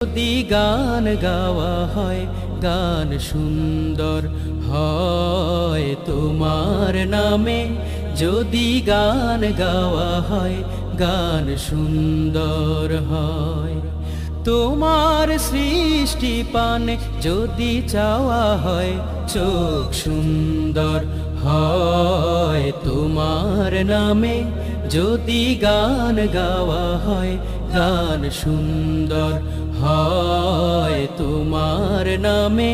যদি গান গাওয়া হয়, গান সুন্দর হয় তোমার নামে। যদি গান গাওয়া হয়, গান সুন্দর হয় তোমার সৃষ্টি পানে। যদি চাওয়া হয়, চোখ সুন্দর হয় তোমার নামে। যদি গান গাওয়া হয়, গান সুন্দর হয় তোমার নামে।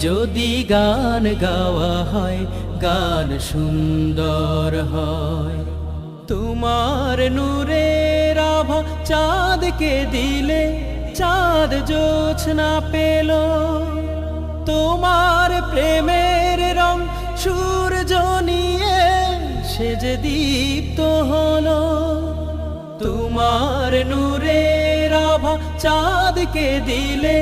যদি গান গাওয়া হয়, গান সুন্দর হয়। তোমার নূরের আভা চাঁদকে দিলে, চাঁদ জোছনা পেল। তোমার প্রেমের রং সূর্য নিয়ে সে যে দীপ্ত হলো। তোমার নূরের আভা চাঁদকে দিলে।